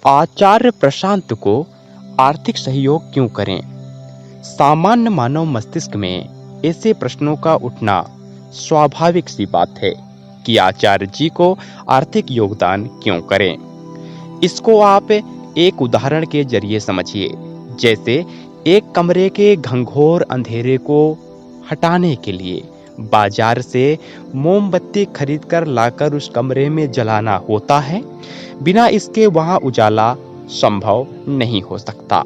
आचार्य प्रशांत को आर्थिक सहयोग क्यों करें? सामान्य मानव मस्तिष्क में ऐसे प्रश्नों का उठना स्वाभाविक सी बात है कि आचार्य जी को आर्थिक योगदान क्यों करें। इसको आप एक उदाहरण के जरिए समझिए। जैसे एक कमरे के घंघोर अंधेरे को हटाने के लिए बाजार से मोमबत्ती खरीदकर लाकर उस कमरे में जलाना होता है। बिना इसके वहां उजाला संभव नहीं हो सकता।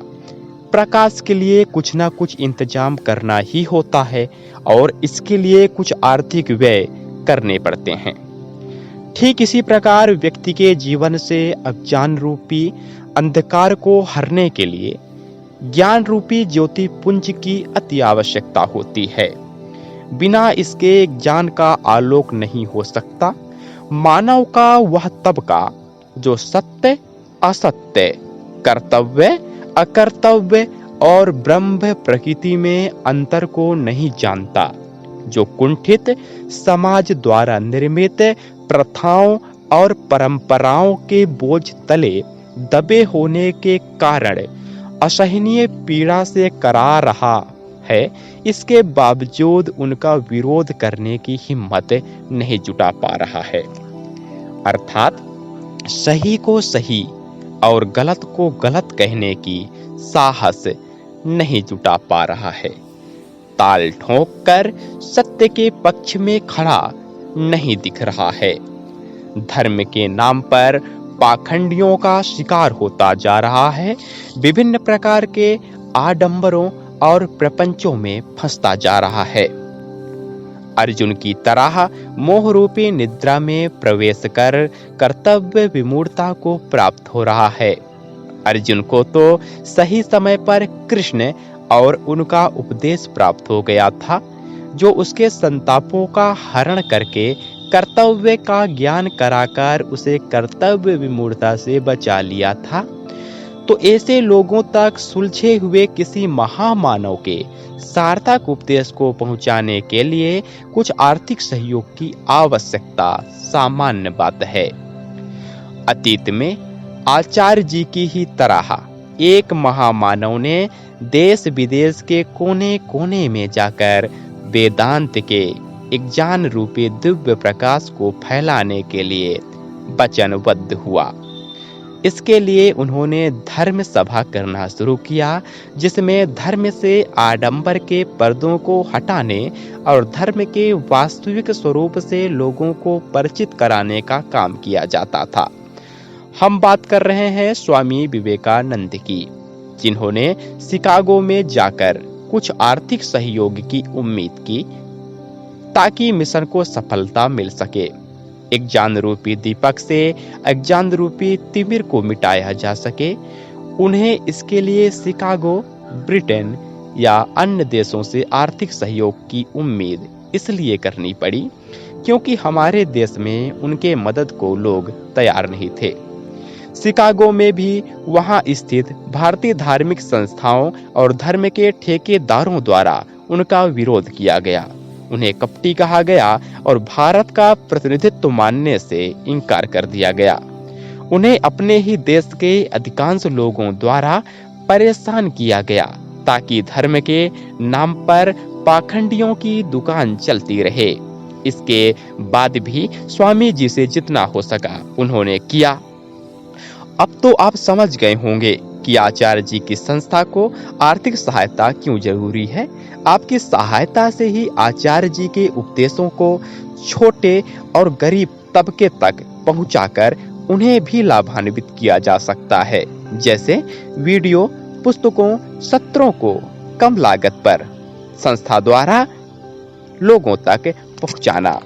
प्रकाश के लिए कुछ ना कुछ इंतजाम करना ही होता है और इसके लिए कुछ आर्थिक व्यय करने पड़ते हैं। ठीक इसी प्रकार व्यक्ति के जीवन से अज्ञान रूपी अंधकार को हरने के लिए ज्ञान रूपी ज्योति पुंज की अति आवश्यकता होती है। बिना इसके ज्ञान का आलोक नहीं हो सकता। मानव का वह तबका जो सत्य असत्य, कर्तव्य अकर्तव्य और ब्रह्म प्रकृति में अंतर को नहीं जानता, जो कुंठित समाज द्वारा निर्मित प्रथाओं और परंपराओं के बोझ तले दबे होने के कारण असहनीय पीड़ा से करा रहा है, इसके बावजूद उनका विरोध करने की हिम्मत नहीं जुटा पा रहा है। अर्थात सही को सही और गलत को गलत कहने की साहस नहीं जुटा पा रहा है। ताल ठोक कर सत्य के पक्ष में खड़ा नहीं दिख रहा है। धर्म के नाम पर पाखंडियों का शिकार होता जा रहा है। विभिन्न प्रकार के आडंबरों और प्रपंचों में फंसता जा रहा है। अर्जुन की तरह मोह रूपी निद्रा में प्रवेश कर कर्तव्य विमूढ़ता को प्राप्त हो रहा है। अर्जुन को तो सही समय पर कृष्ण और उनका उपदेश प्राप्त हो गया था, जो उसके संतापों का हरण करके कर्तव्य का ज्ञान कराकर उसे कर्तव्य विमूढ़ता से बचा लिया था। तो ऐसे लोगों तक सुलझे हुए किसी महामानव के सार्थक उपदेश को पहुंचाने के लिए कुछ आर्थिक सहयोग की आवश्यकता सामान्य बात है। अतीत में आचार्य जी की ही तरह एक महामानव ने देश विदेश के कोने कोने में जाकर वेदांत के एक ज्ञान रूपी दिव्य प्रकाश को फैलाने के लिए वचनबद्ध हुआ। इसके लिए उन्होंने धर्म सभा करना शुरू किया, जिसमें धर्म से आडंबर के पर्दों को हटाने और धर्म के वास्तविक स्वरूप से लोगों को परिचित कराने का काम किया जाता था। हम बात कर रहे हैं स्वामी विवेकानंद की, जिन्होंने शिकागो में जाकर कुछ आर्थिक सहयोग की उम्मीद की ताकि मिशन को सफलता मिल सके। एक ज्ञान रूपी दीपक से अज्ञान रूपी तिमिर को मिटाया जा सके। उन्हें इसके लिए शिकागो, ब्रिटेन या अन्य देशों से आर्थिक सहयोग की उम्मीद इसलिए करनी पड़ी क्योंकि हमारे देश में उनके मदद को लोग तैयार नहीं थे। शिकागो में भी वहां स्थित भारतीय धार्मिक संस्थाओं और धर्म के ठेकेदारों द्वारा उनका विरोध किया गया। उन्हें कपटी कहा गया और भारत का प्रतिनिधित्व मानने से इनकार कर दिया गया। उन्हें अपने ही देश के अधिकांश लोगों द्वारा परेशान किया गया ताकि धर्म के नाम पर पाखंडियों की दुकान चलती रहे। इसके बाद भी स्वामी जी से जितना हो सका उन्होंने किया। अब तो आप समझ गए होंगे कि आचार्य जी की संस्था को आर्थिक सहायता क्यों जरूरी है। आपकी सहायता से ही आचार्य जी के उपदेशों को छोटे और गरीब तबके तक पहुंचाकर उन्हें भी लाभान्वित किया जा सकता है। जैसे वीडियो, पुस्तकों, सत्रों को कम लागत पर संस्था द्वारा लोगों तक पहुंचाना।